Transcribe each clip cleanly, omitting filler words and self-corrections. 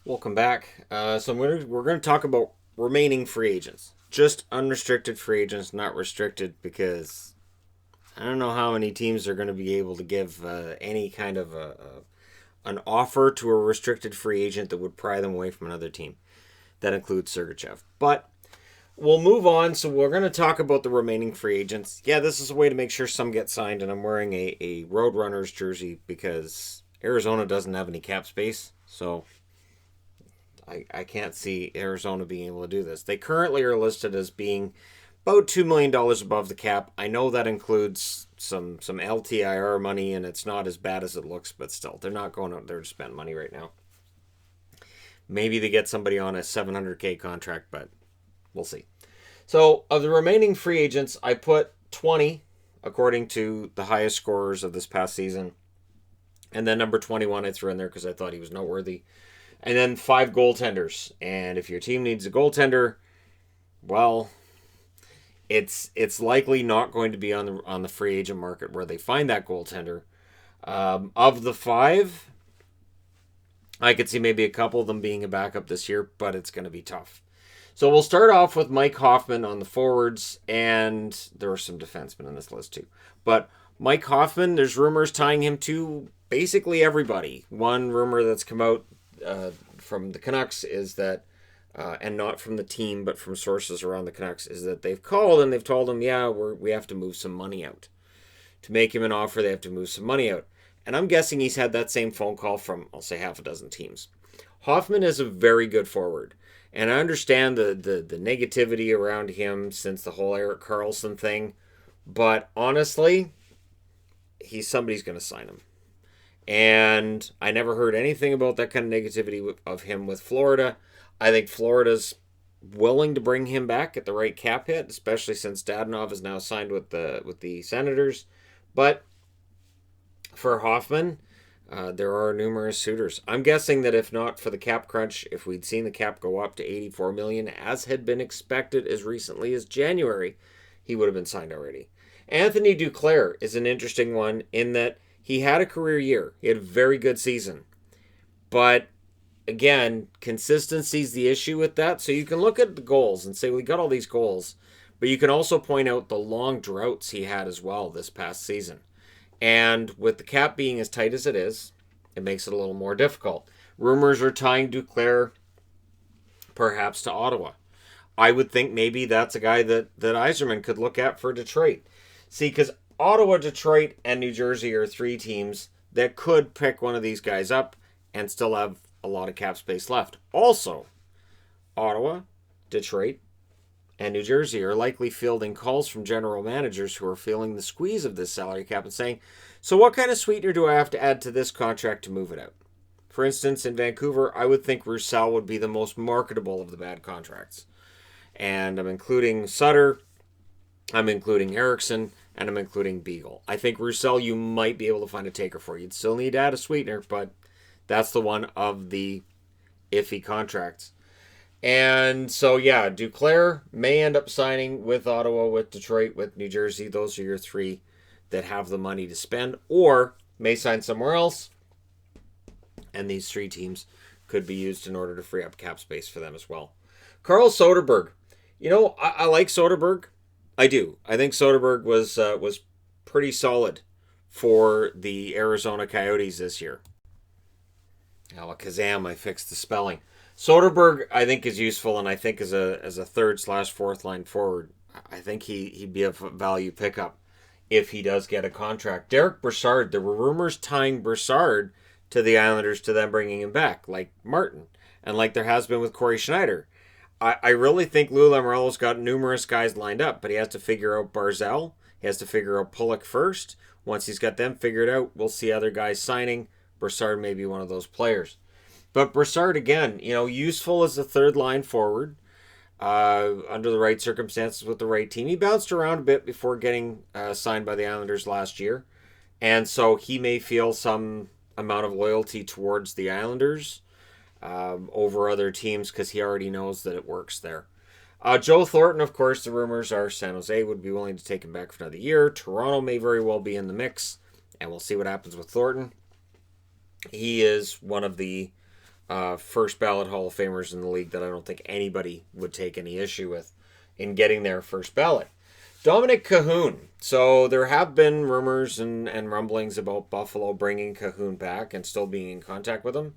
Welcome back. We're going to talk about remaining free agents, just unrestricted free agents, not restricted, because I don't know how many teams are going to be able to give any kind of an offer to a restricted free agent that would pry them away from another team. That includes Sergachev. But we'll move on. So we're going to talk about the remaining free agents. Yeah, this is a way to make sure some get signed, and I'm wearing a Roadrunners jersey because Arizona doesn't have any cap space. So I can't see Arizona being able to do this. They currently are listed as being about $2 million above the cap. I know that includes some LTIR money, and it's not as bad as it looks, but still, they're not going out there to spend money right now. Maybe they get somebody on a 700K contract, but we'll see. So, of the remaining free agents, I put 20 according to the highest scorers of this past season. And then number 21 I threw in there because I thought he was noteworthy. And then 5 goaltenders. And if your team needs a goaltender, well, it's likely not going to be on the free agent market where they find that goaltender. Of the 5, I could see maybe a couple of them being a backup this year, but it's going to be tough. So we'll start off with Mike Hoffman on the forwards, and there are some defensemen in this list too. But Mike Hoffman, there's rumors tying him to basically everybody. One rumor that's come out from the Canucks is that, and not from the team, but from sources around the Canucks, is that they've called and they've told him, yeah, we have to move some money out. To make him an offer, they have to move some money out. And I'm guessing he's had that same phone call from, I'll say, half a dozen teams. Hoffman is a very good forward. And I understand the negativity around him since the whole Erik Karlsson thing. But honestly, somebody's going to sign him. And I never heard anything about that kind of negativity of him with Florida. I think Florida's willing to bring him back at the right cap hit, especially since Dadonov is now signed with the Senators. But for Hoffman, there are numerous suitors. I'm guessing that if not for the cap crunch, if we'd seen the cap go up to $84 million, as had been expected as recently as January, he would have been signed already. Anthony Duclair is an interesting one in that he had a career year. He had a very good season. But again, consistency is the issue with that. So you can look at the goals and say, well, he got all these goals. But you can also point out the long droughts he had as well this past season. And with the cap being as tight as it is, it makes it a little more difficult. Rumors are tying Duclair perhaps to Ottawa. I would think maybe that's a guy that Yzerman could look at for Detroit. See, because Ottawa, Detroit, and New Jersey are 3 teams that could pick one of these guys up and still have a lot of cap space left. Also, Ottawa, Detroit, and New Jersey are likely fielding calls from general managers who are feeling the squeeze of this salary cap and saying, so what kind of sweetener do I have to add to this contract to move it out? For instance, in Vancouver, I would think Roussel would be the most marketable of the bad contracts. And I'm including Sutter, I'm including Eriksson, and I'm including Beagle. I think Roussel you might be able to find a taker for. You'd still need to add a sweetener, but that's the one of the iffy contracts. And so, yeah, Duclair may end up signing with Ottawa, with Detroit, with New Jersey. Those are your 3 that have the money to spend, or may sign somewhere else. And these 3 teams could be used in order to free up cap space for them as well. Carl Soderberg. You know, I like Soderberg. I do. I think Soderberg was pretty solid for the Arizona Coyotes this year. Kazam, I fixed the spelling. Soderberg, I think, is useful, and I think as a third/fourth line forward, I think he'd be a value pickup if he does get a contract. Derek Brassard, there were rumors tying Brassard to the Islanders to them bringing him back, like Martin, and like there has been with Corey Schneider. I really think Lou Lamoriello's got numerous guys lined up, but he has to figure out Barzal. He has to figure out Pulock first. Once he's got them figured out, we'll see other guys signing. Brassard may be one of those players. But Brassard, again, useful as a third line forward under the right circumstances with the right team. He bounced around a bit before getting signed by the Islanders last year. And so he may feel some amount of loyalty towards the Islanders over other teams because he already knows that it works there. Joe Thornton, of course, the rumors are San Jose would be willing to take him back for another year. Toronto may very well be in the mix, and we'll see what happens with Thornton. He is one of the first ballot Hall of Famers in the league that I don't think anybody would take any issue with in getting their first ballot. Dominic Cahoon. So there have been rumors and rumblings about Buffalo bringing Cahoon back and still being in contact with him.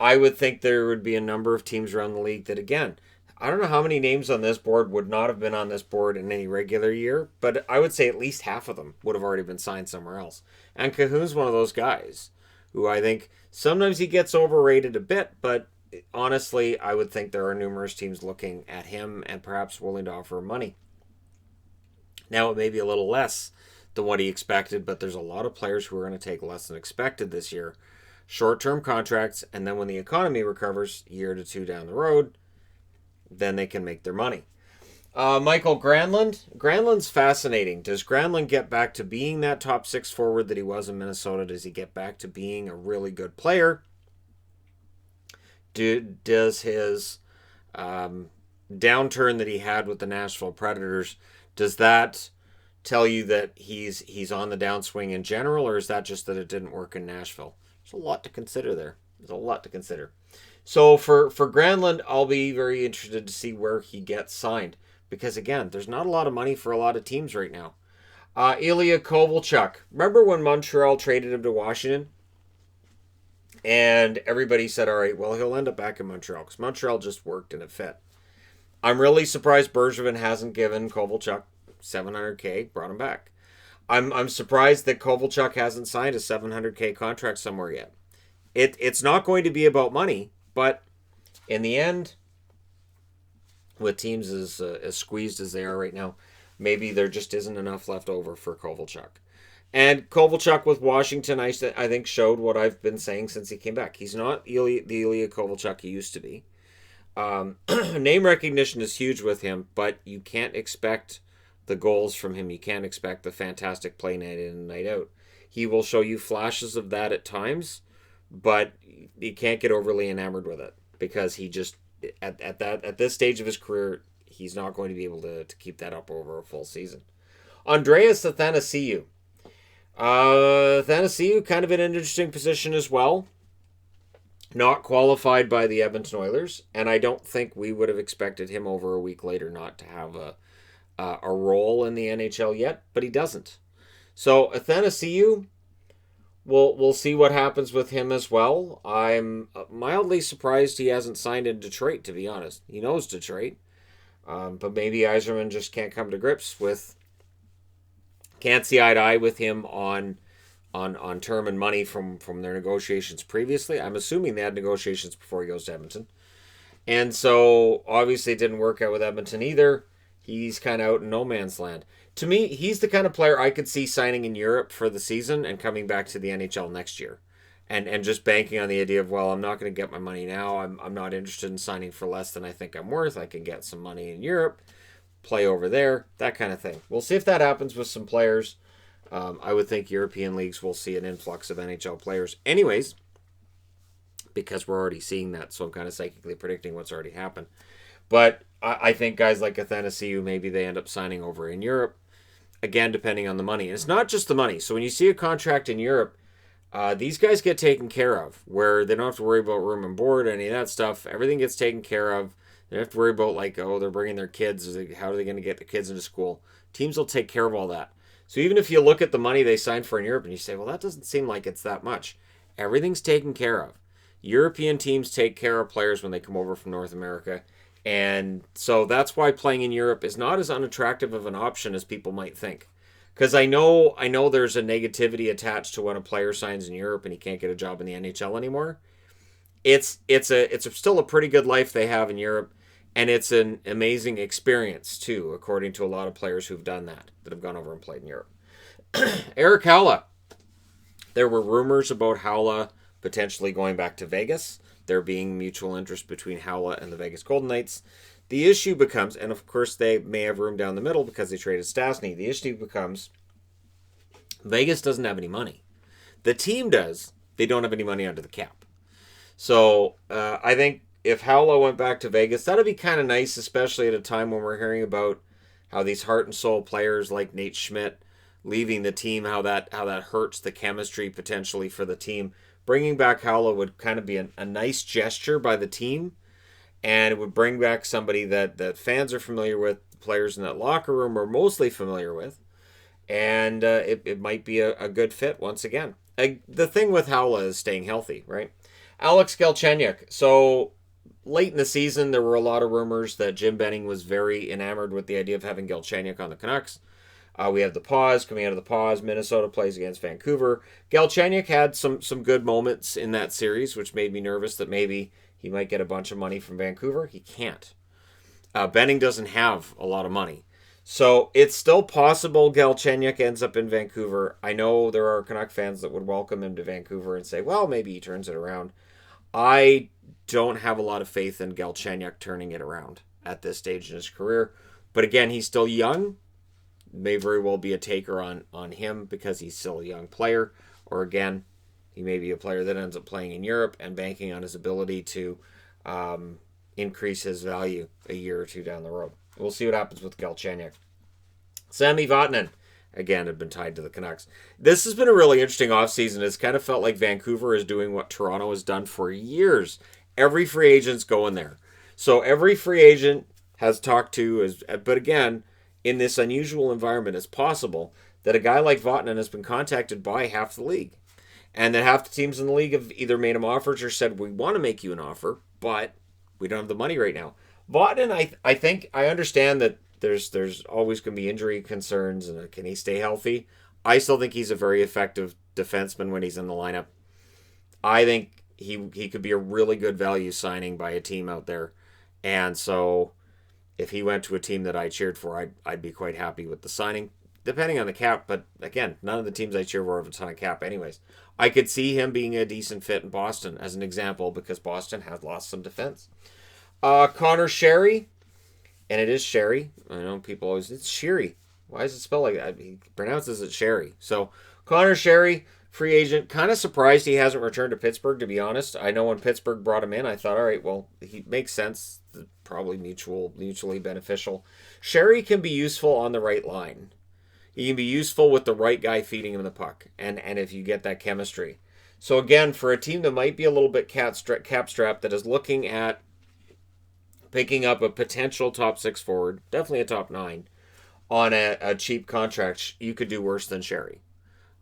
I would think there would be a number of teams around the league that, again, I don't know how many names on this board would not have been on this board in any regular year, but I would say at least half of them would have already been signed somewhere else. And Cahoon's one of those guys who I think sometimes he gets overrated a bit, but honestly, I would think there are numerous teams looking at him and perhaps willing to offer him money. Now, it may be a little less than what he expected, but there's a lot of players who are going to take less than expected this year. Short-term contracts, and then when the economy recovers, a year to two down the road, then they can make their money. Michael Granlund. Granlund's fascinating. Does Granlund get back to being that top six forward that he was in Minnesota? Does he get back to being a really good player? Does his downturn that he had with the Nashville Predators, does that tell you that he's on the downswing in general, or is that just that it didn't work in Nashville? There's a lot to consider there. There's a lot to consider. So for Granlund, I'll be very interested to see where he gets signed. Because, again, there's not a lot of money for a lot of teams right now. Ilya Kovalchuk. Remember when Montreal traded him to Washington? And everybody said, all right, well, he'll end up back in Montreal. Because Montreal just worked and it fit. I'm really surprised Bergevin hasn't given Kovalchuk $700K, brought him back. I'm surprised that Kovalchuk hasn't signed a $700K contract somewhere yet. It's not going to be about money, but in the end, with teams as squeezed as they are right now, maybe there just isn't enough left over for Kovalchuk. And Kovalchuk with Washington, I think, showed what I've been saying since he came back. He's not the Ilya Kovalchuk he used to be. Name recognition is huge with him, but you can't expect the goals from him. You can't expect the fantastic play night in and night out. He will show you flashes of that at times, but you can't get overly enamored with it because he just at this stage of his career, he's not going to be able to keep that up over a full season. Andreas Athanasiou. Athanasiou kind of in an interesting position as well. Not qualified by the Edmonton Oilers, and I don't think we would have expected him over a week later not to have a role in the NHL yet, but he doesn't. So Athanasiou, we'll see what happens with him as well. I'm mildly surprised he hasn't signed in Detroit, to be honest. He knows Detroit, but maybe Yzerman just can't come to grips with, can't see eye to eye with him on term and money from their negotiations previously. I'm assuming they had negotiations before he goes to Edmonton. And so, obviously, it didn't work out with Edmonton either. He's kind of out in no man's land. To me, he's the kind of player I could see signing in Europe for the season and coming back to the NHL next year. And just banking on the idea of, well, I'm not going to get my money now. I'm not interested in signing for less than I think I'm worth. I can get some money in Europe, play over there, that kind of thing. We'll see if that happens with some players. I would think European leagues will see an influx of NHL players anyways, because we're already seeing that, so I'm kind of psychically predicting what's already happened. But I think guys like Athanasiou, maybe they end up signing over in Europe, again, depending on the money. And it's not just the money. So when you see a contract in Europe, these guys get taken care of, where they don't have to worry about room and board, any of that stuff. Everything gets taken care of. They don't have to worry about, like, oh, they're bringing their kids. How are they going to get the kids into school? Teams will take care of all that. So even if you look at the money they signed for in Europe and you say, well, that doesn't seem like it's that much. Everything's taken care of. European teams take care of players when they come over from North America. And so that's why playing in Europe is not as unattractive of an option as people might think. Because I know there's a negativity attached to when a player signs in Europe and he can't get a job in the NHL anymore. It's still a pretty good life they have in Europe. And it's an amazing experience, too, according to a lot of players who've done that have gone over and played in Europe. Eric Haula. There were rumors about Haula potentially going back to Vegas. There being mutual interest between Haula and the Vegas Golden Knights. The issue becomes, and of course they may have room down the middle because they traded Stastny. The issue becomes, Vegas doesn't have any money. The team does. They don't have any money under the cap. So I think if Haula went back to Vegas, that'd be kind of nice, especially at a time when we're hearing about how these heart and soul players like Nate Schmidt leaving the team, how that hurts the chemistry potentially for the team. bringing back Haula would kind of be a nice gesture by the team, and it would bring back somebody that fans are familiar with, players in that locker room are mostly familiar with, and it might be a good fit once again. The thing with Haula is staying healthy, right? Alex Galchenyuk. So late in the season, there were a lot of rumors that Jim Benning was very enamored with the idea of having Galchenyuk on the Canucks. We have the pause. Coming out of the pause, Minnesota plays against Vancouver. Galchenyuk had some good moments in that series, which made me nervous that maybe he might get a bunch of money from Vancouver. He can't. Benning doesn't have a lot of money. So it's still possible Galchenyuk ends up in Vancouver. I know there are Canuck fans that would welcome him to Vancouver and say, well, maybe he turns it around. I don't have a lot of faith in Galchenyuk turning it around at this stage in his career. But again, he's still young. May very well be a taker on him because he's still a young player. Or again, he may be a player that ends up playing in Europe and banking on his ability to increase his value a year or two down the road. We'll see what happens with Galchenyuk. Sami Vatanen, again, had been tied to the Canucks. This has been a really interesting offseason. It's kind of felt like Vancouver is doing what Toronto has done for years. Every free agent's going there. So every free agent has talked to, but again, in this unusual environment, it's possible that a guy like Vatanen has been contacted by half the league. And that half the teams in the league have either made him offers or said, we want to make you an offer, but we don't have the money right now. Vatanen, I think, I understand that there's always going to be injury concerns and can he stay healthy? I still think he's a very effective defenseman when he's in the lineup. I think he could be a really good value signing by a team out there. And so if he went to a team that I cheered for, I'd be quite happy with the signing, depending on the cap. But again, none of the teams I cheer for have a ton of cap anyways. I could see him being a decent fit in Boston as an example because Boston has lost some defense. Connor Sherry, and it is Sherry. I know people always, it's Sherry. Why is it spelled like that? He pronounces it Sherry. So Connor Sherry, free agent. Kind of surprised he hasn't returned to Pittsburgh, to be honest. I know when Pittsburgh brought him in, I thought, all right, well, he makes sense. Probably mutually beneficial. Sherry can be useful on the right line. He can be useful with the right guy feeding him the puck, and if you get that chemistry. So again, for a team that might be a little bit cap strapped, that is looking at picking up a potential top 6 forward, definitely a top 9, on a cheap contract, you could do worse than Sherry.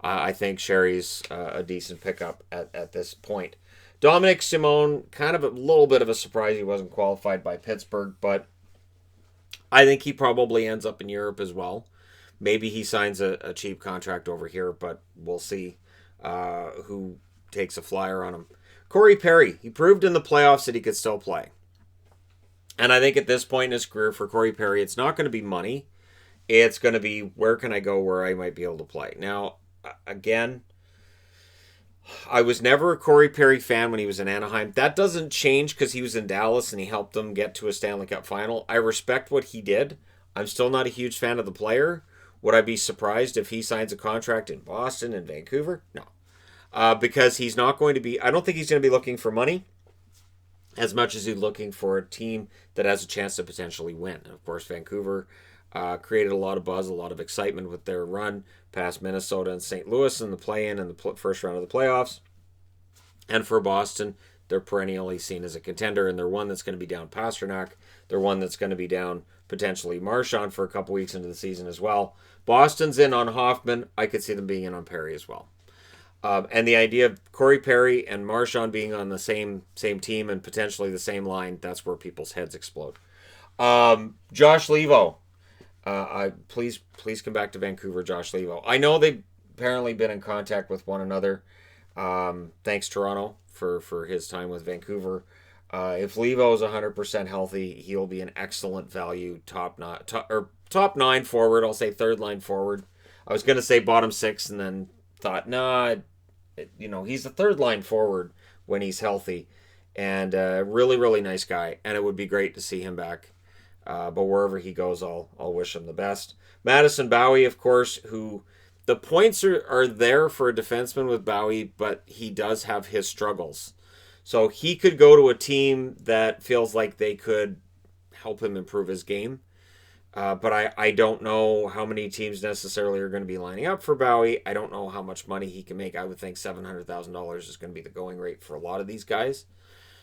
I think Sherry's a decent pickup at this point. Dominic Simone, kind of a little bit of a surprise he wasn't qualified by Pittsburgh, but I think he probably ends up in Europe as well. Maybe he signs a cheap contract over here, but we'll see who takes a flyer on him. Corey Perry, he proved in the playoffs that he could still play. And I think at this point in his career for Corey Perry, it's not going to be money. It's going to be where can I go where I might be able to play. Now, again, I was never a Corey Perry fan when he was in Anaheim. That doesn't change because he was in Dallas and he helped them get to a Stanley Cup final. I respect what he did. I'm still not a huge fan of the player. Would I be surprised if he signs a contract in Boston and Vancouver? No. Because he's not going to be, I don't think he's going to be looking for money as much as he's looking for a team that has a chance to potentially win. And of course, Vancouver created a lot of buzz, a lot of excitement with their run past Minnesota and St. Louis in the play-in and the first round of the playoffs. And for Boston, they're perennially seen as a contender, and they're one that's going to be down Pasternak. They're one that's going to be down potentially Marchand for a couple weeks into the season as well. Boston's in on Hoffman. I could see them being in on Perry as well. And the idea of Corey Perry and Marchand being on the same team and potentially the same line, that's where people's heads explode. Josh Levo. Please come back to Vancouver, Josh Levo. I know they've apparently been in contact with one another. Thanks, Toronto, for his time with Vancouver. If Levo is 100% healthy, he'll be an excellent value top 9 forward. I'll say third line forward. I was going to say bottom 6 and then thought, he's a third line forward when he's healthy, and really, really nice guy, and it would be great to see him back. But wherever he goes, I'll wish him the best. Madison Bowie, of course, who the points are there for a defenseman with Bowie, but he does have his struggles. So he could go to a team that feels like they could help him improve his game. But I don't know how many teams necessarily are going to be lining up for Bowie. I don't know how much money he can make. I would think $700,000 is going to be the going rate for a lot of these guys.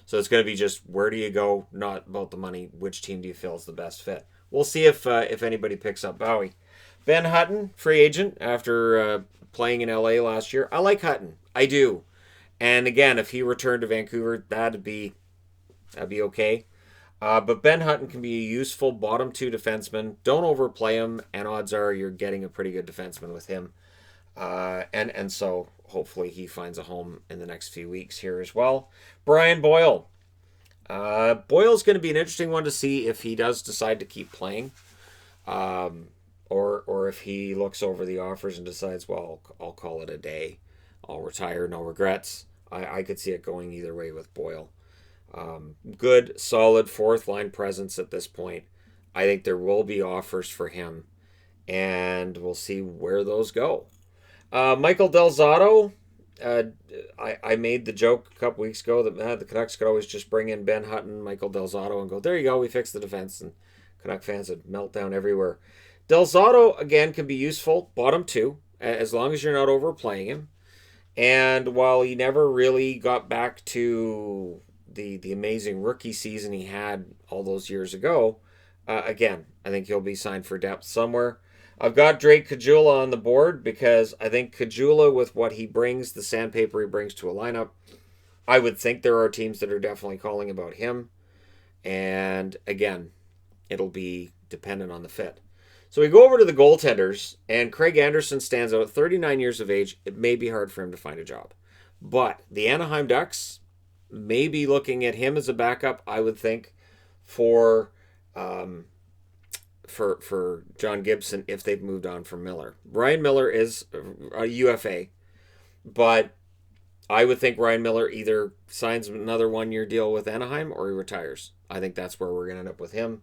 So it's going to be just where do you go, not about the money. Which team do you feel is the best fit? We'll see if anybody picks up Bowie. Ben Hutton, free agent after playing in LA last year. I like Hutton. I do. And again, if he returned to Vancouver, that'd be okay. But Ben Hutton can be a useful bottom two defenseman. Don't overplay him, and odds are you're getting a pretty good defenseman with him. And so hopefully he finds a home in the next few weeks here as well. Brian Boyle. Boyle's going to be an interesting one to see if he does decide to keep playing, or if he looks over the offers and decides, well, I'll call it a day. I'll retire, no regrets. I could see it going either way with Boyle. Good, solid fourth line presence at this point. I think there will be offers for him, and we'll see where those go. Michael Del Zotto, I made the joke a couple weeks ago that the Canucks could always just bring in Ben Hutton, Michael Del Zotto, and go, there you go, we fixed the defense, and Canuck fans would melt down everywhere. Del Zotto, again, can be useful, bottom two, as long as you're not overplaying him. And while he never really got back to the amazing rookie season he had all those years ago, again, I think he'll be signed for depth somewhere. I've got Drake Caggiula on the board because I think Caggiula, with what he brings, the sandpaper he brings to a lineup, I would think there are teams that are definitely calling about him. And again, it'll be dependent on the fit. So we go over to the goaltenders, and Craig Anderson stands out, 39 years of age. It may be hard for him to find a job. But the Anaheim Ducks may be looking at him as a backup, I would think, for John Gibson if they've moved on from Miller. Ryan Miller is a UFA, but I would think Ryan Miller either signs another one-year deal with Anaheim or he retires. I think that's where we're going to end up with him.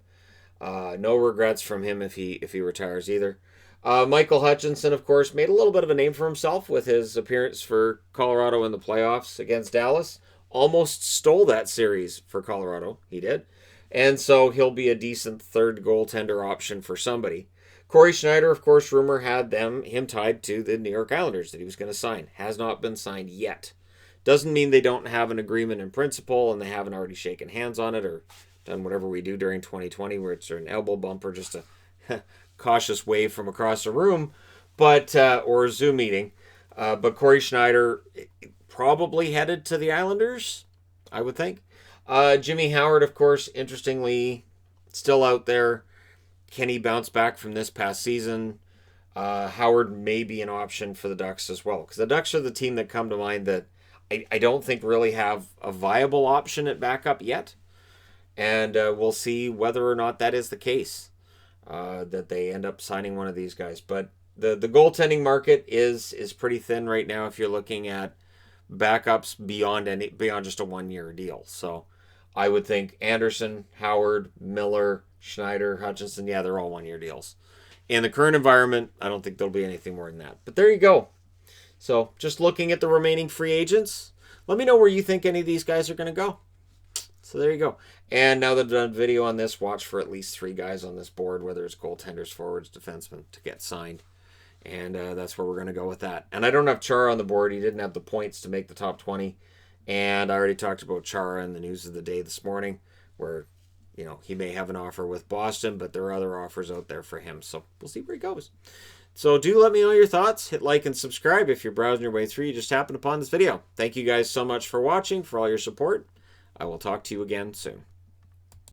No regrets from him if he retires either. Michael Hutchinson, of course, made a little bit of a name for himself with his appearance for Colorado in the playoffs against Dallas. Almost stole that series for Colorado. He did. And so he'll be a decent third goaltender option for somebody. Corey Schneider, of course, rumor had him tied to the New York Islanders that he was going to sign. Has not been signed yet. Doesn't mean they don't have an agreement in principle and they haven't already shaken hands on it or done whatever we do during 2020 where it's an elbow bump or just a cautious wave from across the room, but or a Zoom meeting. But Corey Schneider probably headed to the Islanders, I would think. Jimmy Howard, of course, interestingly, still out there. Can he bounce back from this past season? Howard may be an option for the Ducks as well, because the Ducks are the team that come to mind that I don't think really have a viable option at backup yet. And we'll see whether or not that is the case, that they end up signing one of these guys. But the goaltending market is pretty thin right now if you're looking at backups beyond just a one-year deal. So I would think Anderson, Howard, Miller, Schneider, Hutchinson, yeah, they're all one-year deals. In the current environment, I don't think there'll be anything more than that. But there you go. So just looking at the remaining free agents, let me know where you think any of these guys are going to go. So there you go. And now that I've done a video on this, watch for at least 3 guys on this board, whether it's goaltenders, forwards, defensemen, to get signed. And that's where we're going to go with that. And I don't have Chara on the board. He didn't have the points to make the top 20. And I already talked about Chara in the news of the day this morning, where, he may have an offer with Boston, but there are other offers out there for him. So we'll see where he goes. So do let me know your thoughts. Hit like and subscribe if you're browsing your way through. You just happened upon this video. Thank you guys so much for watching, for all your support. I will talk to you again soon.